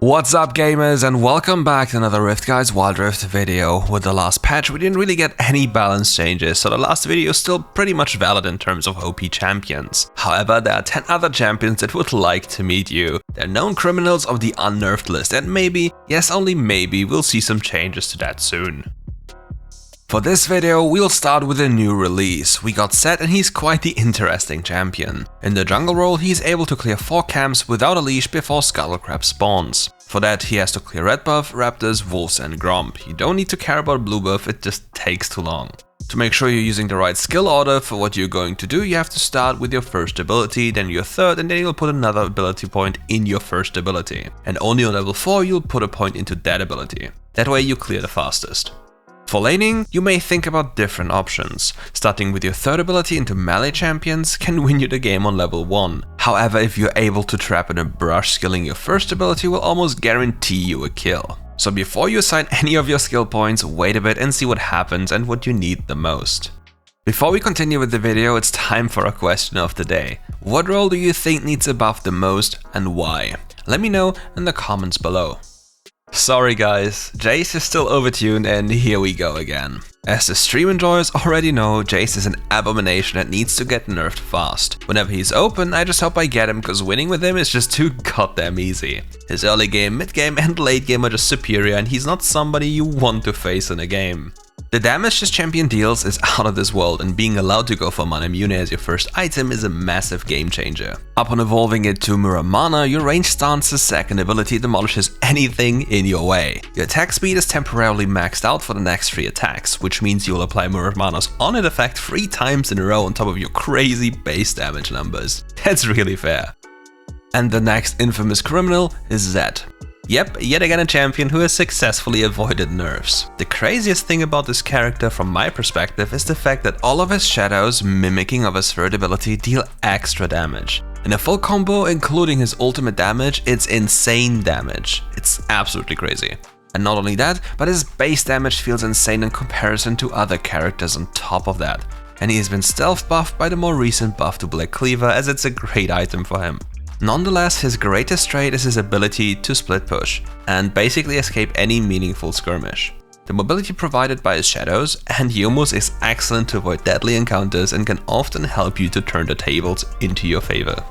What's up gamers, and welcome back to another RiftGuides WildRift video. With the last patch we didn't really get any balance changes, so the last video is still pretty much valid in terms of OP champions. However, there are 10 other champions that would like to meet you. They're known criminals of the unnerfed list, and maybe, yes only maybe, we'll see some changes to that soon. For this video, we'll start with a new release. We got Sett, and he's quite the interesting champion. In the jungle role, he's able to clear 4 camps without a leash before Scuttlecrab spawns. For that, he has to clear red buff, raptors, wolves and gromp. You don't need to care about blue buff, it just takes too long. To make sure you're using the right skill order for what you're going to do, you have to start with your first ability, then your third, and then you'll put another ability point in your first ability. And only on level 4 you'll put a point into that ability. That way you clear the fastest. For laning, you may think about different options. Starting with your third ability into melee champions can win you the game on level 1. However, if you're able to trap in a brush, skilling your first ability will almost guarantee you a kill. So before you assign any of your skill points, wait a bit and see what happens and what you need the most. Before we continue with the video, it's time for a question of the day. What role do you think needs a buff the most and why? Let me know in the comments below. Sorry guys, Jayce is still overtuned and here we go again. As the stream enjoyers already know, Jayce is an abomination that needs to get nerfed fast. Whenever he's open, I just hope I get him, cause winning with him is just too goddamn easy. His early game, mid game and late game are just superior, and he's not somebody you want to face in a game. The damage this champion deals is out of this world, and being allowed to go for Mana Immune as your first item is a massive game changer. Upon evolving it to Mirror Mana, your ranged stance's second ability demolishes anything in your way. Your attack speed is temporarily maxed out for the next 3 attacks, which means you'll apply Mirror Mana's on-hit effect 3 times in a row on top of your crazy base damage numbers. That's really fair. And the next infamous criminal is Sett. Yep, yet again a champion who has successfully avoided nerfs. The craziest thing about this character from my perspective is the fact that all of his shadows, mimicking of his third ability, deal extra damage. In a full combo, including his ultimate damage, it's insane damage. It's absolutely crazy. And not only that, but his base damage feels insane in comparison to other characters on top of that. And he has been stealth buffed by the more recent buff to Black Cleaver, as it's a great item for him. Nonetheless, his greatest trait is his ability to split push, and basically escape any meaningful skirmish. The mobility provided by his shadows and Youmuu's is excellent to avoid deadly encounters and can often help you to turn the tables into your favor.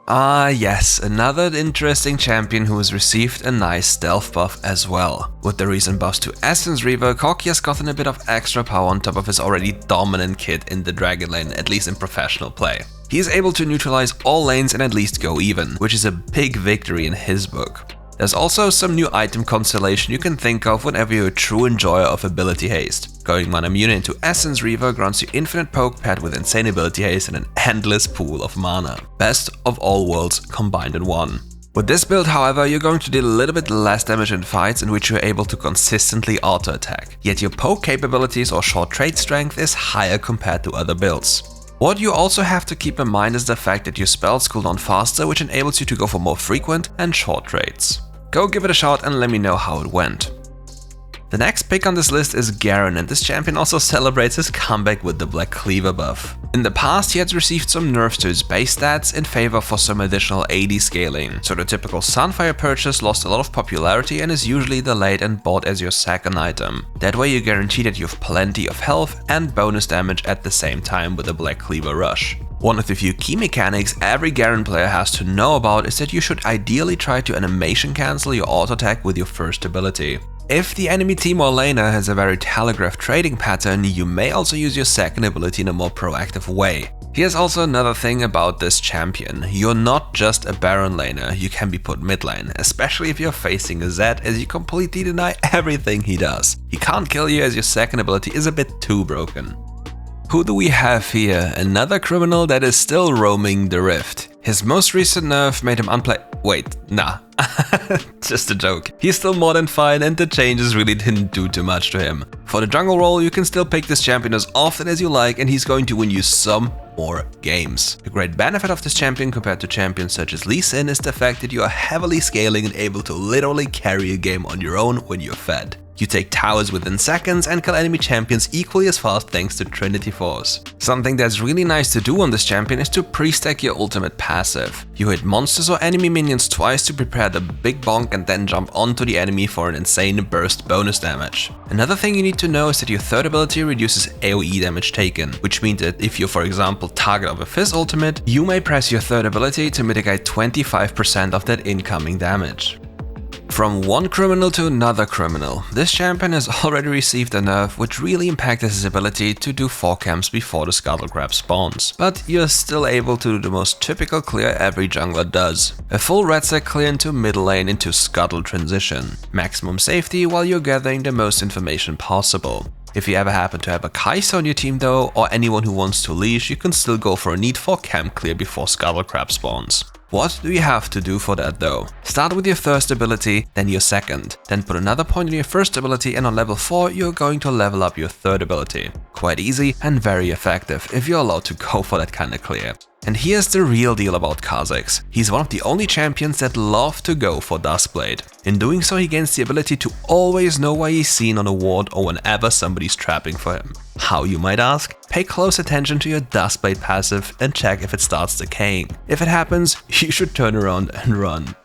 Ah yes, another interesting champion who has received a nice stealth buff as well. With the recent buffs to Essence Reaver, Corki has gotten a bit of extra power on top of his already dominant kit in the Dragon lane, at least in professional play. He is able to neutralize all lanes and at least go even, which is a big victory in his book. There's also some new item constellation you can think of whenever you're a true enjoyer of ability haste. Going Mana Immune into Essence Reaver grants you infinite poke paired with insane ability haste and an endless pool of mana. Best of all worlds combined in one. With this build, however, you're going to deal a little bit less damage in fights in which you're able to consistently auto-attack. Yet your poke capabilities or short trade strength is higher compared to other builds. What you also have to keep in mind is the fact that your spells cool down faster, which enables you to go for more frequent and short trades. Go give it a shot and let me know how it went. The next pick on this list is Garen, and this champion also celebrates his comeback with the Black Cleaver buff. In the past he had received some nerfs to his base stats in favor for some additional AD scaling, so the typical Sunfire purchase lost a lot of popularity and is usually delayed and bought as your second item. That way you guarantee that you have plenty of health and bonus damage at the same time with the Black Cleaver rush. One of the few key mechanics every Garen player has to know about is that you should ideally try to animation cancel your auto attack with your first ability. If the enemy team or laner has a very telegraphed trading pattern, you may also use your second ability in a more proactive way. Here's also another thing about this champion. You're not just a Baron laner, you can be put mid lane, especially if you're facing a Sett, as you completely deny everything he does. He can't kill you as your second ability is a bit too broken. Who do we have here? Another criminal that is still roaming the Rift. His most recent nerf made him wait, nah. Just a joke. He's still more than fine and the changes really didn't do too much to him. For the jungle role, you can still pick this champion as often as you like and he's going to win you some more games. The great benefit of this champion compared to champions such as Lee Sin is the fact that you are heavily scaling and able to literally carry a game on your own when you're fed. You take towers within seconds and kill enemy champions equally as fast thanks to Trinity Force. Something that's really nice to do on this champion is to pre-stack your ultimate passive. You hit monsters or enemy minions twice to prepare the big bonk and then jump onto the enemy for an insane burst bonus damage. Another thing you need to know is that your third ability reduces AoE damage taken, which means that if you're for example target of a Fizz ultimate, you may press your third ability to mitigate 25% of that incoming damage. From one criminal to another criminal, this champion has already received a nerf which really impacted his ability to do 4 camps before the Scuttle Crab spawns. But you're still able to do the most typical clear every jungler does. A full red stack clear into middle lane into Scuttle transition. Maximum safety while you're gathering the most information possible. If you ever happen to have a Kai'Sa on your team though, or anyone who wants to leash, you can still go for a need for camp clear before Scuttle Crab spawns. What do you have to do for that though? Start with your first ability, then your second. Then put another point on your first ability and on level 4 you're going to level up your third ability. Quite easy and very effective if you're allowed to go for that kind of clear. And here's the real deal about Kha'Zix. He's one of the only champions that love to go for Duskblade. In doing so he gains the ability to always know why he's seen on a ward or whenever somebody's trapping for him. How, you might ask? Pay close attention to your Duskblade passive and check if it starts decaying. If it happens, you should turn around and run.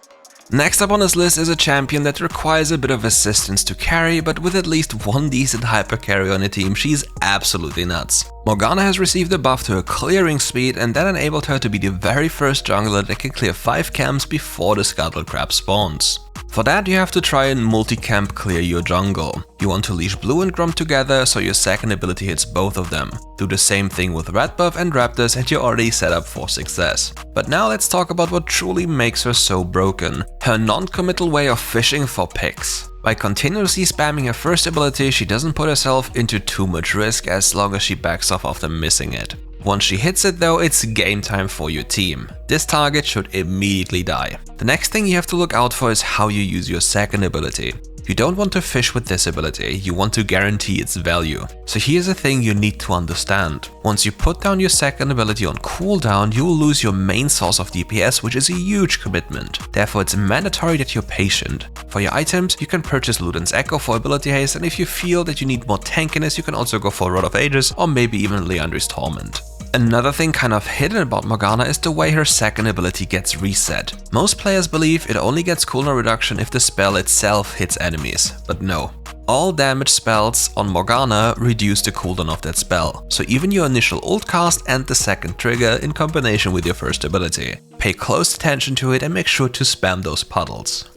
Next up on this list is a champion that requires a bit of assistance to carry, but with at least one decent hyper carry on a team, she's absolutely nuts. Morgana has received a buff to her clearing speed and that enabled her to be the very first jungler that can clear 5 camps before the Scuttle Crab spawns. For that you have to try and multi-camp clear your jungle. You want to leash blue and Grump together so your second ability hits both of them. Do the same thing with red buff and Raptors and you're already set up for success. But now let's talk about what truly makes her so broken. Her non-committal way of fishing for picks. By continuously spamming her first ability, she doesn't put herself into too much risk as long as she backs off after missing it. Once she hits it though, it's game time for your team. This target should immediately die. The next thing you have to look out for is how you use your second ability. You don't want to fish with this ability, you want to guarantee its value. So here's a thing you need to understand. Once you put down your second ability on cooldown, you will lose your main source of DPS, which is a huge commitment. Therefore it's mandatory that you're patient. For your items, you can purchase Luden's Echo for ability haste, and if you feel that you need more tankiness, you can also go for Rod of Ages or maybe even Liandry's Torment. Another thing kind of hidden about Morgana is the way her second ability gets reset. Most players believe it only gets cooldown reduction if the spell itself hits enemies, but no. All damage spells on Morgana reduce the cooldown of that spell, so even your initial ult cast and the second trigger in combination with your first ability. Pay close attention to it and make sure to spam those puddles.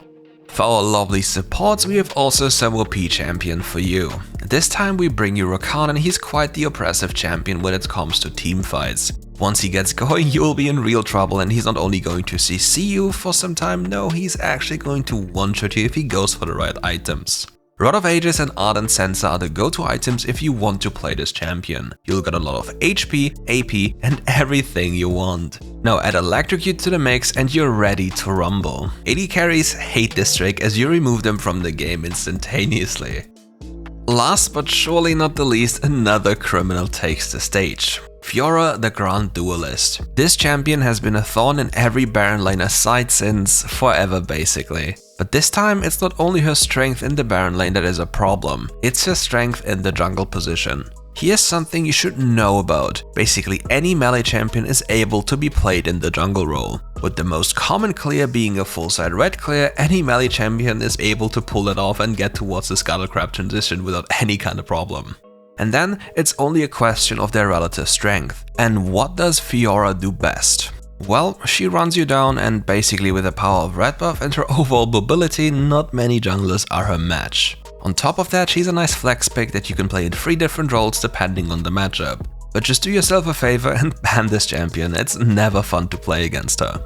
For our lovely supports, we have also some OP champion for you. This time we bring you Rakan, and he's quite the oppressive champion when it comes to team fights. Once he gets going, you'll be in real trouble, and he's not only going to CC you for some time, no, he's actually going to one-shot you if he goes for the right items. Rod of Ages and Ardent Sensor are the go-to items if you want to play this champion. You'll get a lot of HP, AP and everything you want. Now add Electrocute to the mix and you're ready to rumble. AD carries hate this trick as you remove them from the game instantaneously. Last but surely not the least, another criminal takes the stage. Fiora, the Grand Duelist. This champion has been a thorn in every Baron laner's side since forever basically. But this time it's not only her strength in the Baron lane that is a problem, it's her strength in the jungle position. Here's something you should know about. Basically any melee champion is able to be played in the jungle role. With the most common clear being a full side red clear, any melee champion is able to pull it off and get towards the Scuttle Crab transition without any kind of problem. And then it's only a question of their relative strength. And what does Fiora do best? Well, she runs you down, and basically with the power of red buff and her overall mobility, not many junglers are her match. On top of that, she's a nice flex pick that you can play in 3 different roles depending on the matchup. But just do yourself a favor and ban this champion, it's never fun to play against her.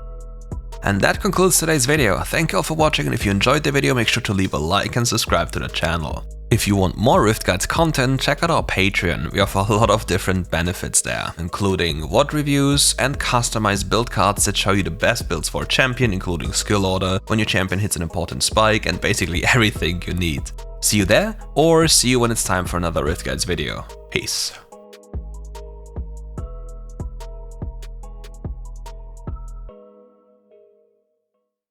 And that concludes today's video. Thank you all for watching, and if you enjoyed the video, make sure to leave a like and subscribe to the channel. If you want more RiftGuides content, check out our Patreon. We offer a lot of different benefits there, including VOD reviews and customized build cards that show you the best builds for a champion, including skill order, when your champion hits an important spike, and basically everything you need. See you there, or see you when it's time for another RiftGuides video. Peace.